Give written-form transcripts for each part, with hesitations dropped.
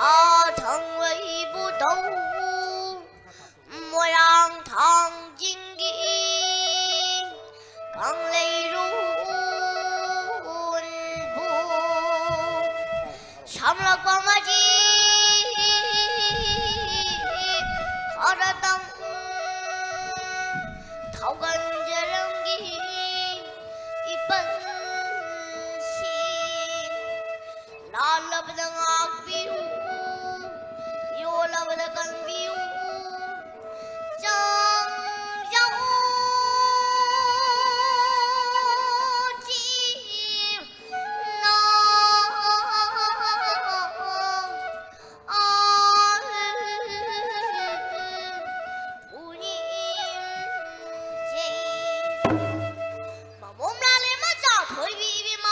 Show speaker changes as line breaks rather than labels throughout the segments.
他成为不斗，莫让唐金的刚泪如布，上了光马机，靠着灯，讨根这人的一本心，那了不得啊比如。有了我的根比武，正要进那不宁静，把我们俩的马家推比比嘛，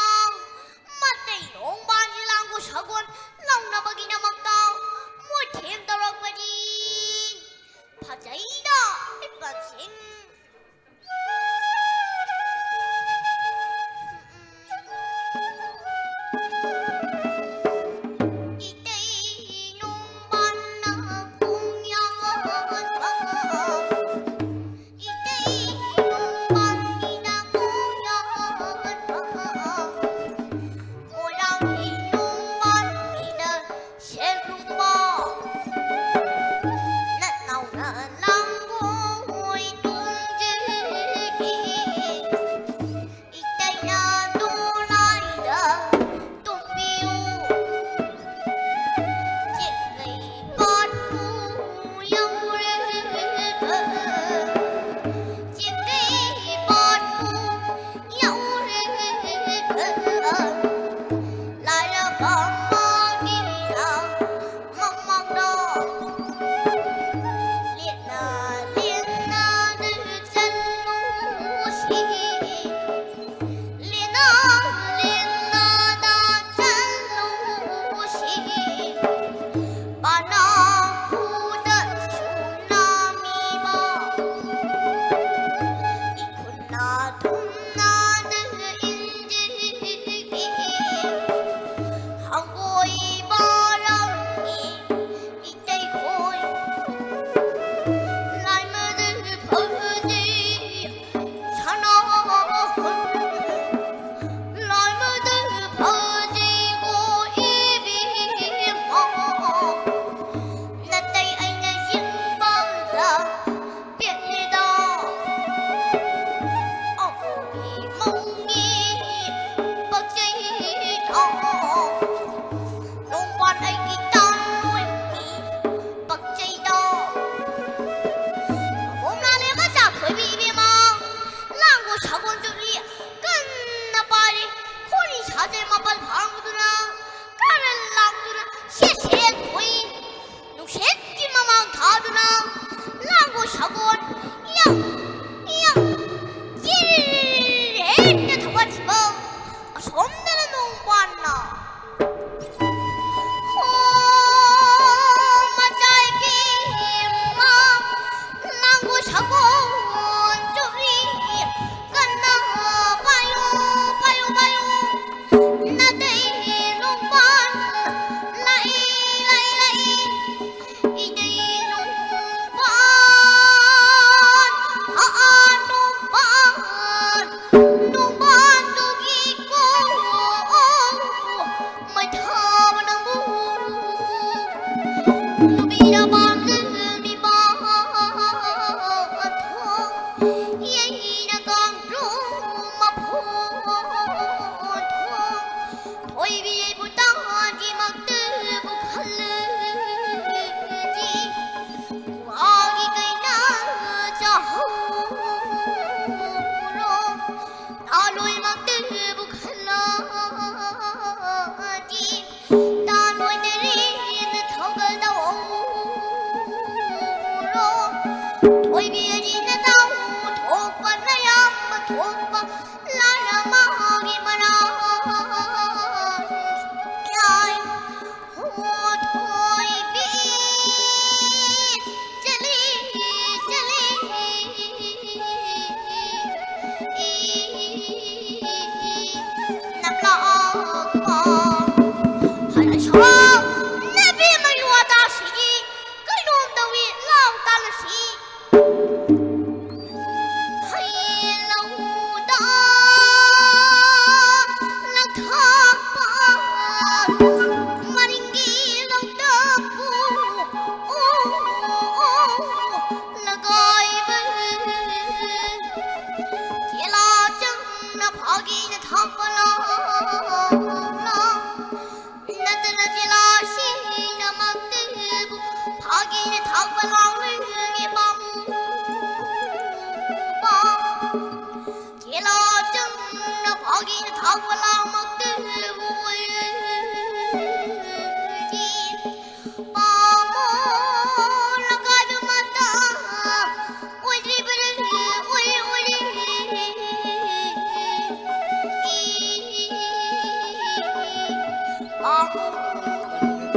马得用把你两个车棍，老那不给你忙到。听到了我的，怕这的不行。一对农办那公羊，一对农办的那公羊，我让你农办你的先。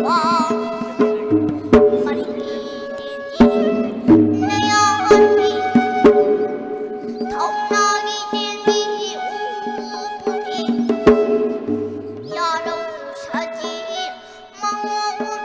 Hãy subscribe cho kênh Ghiền Mì Gõ để không bỏ lỡ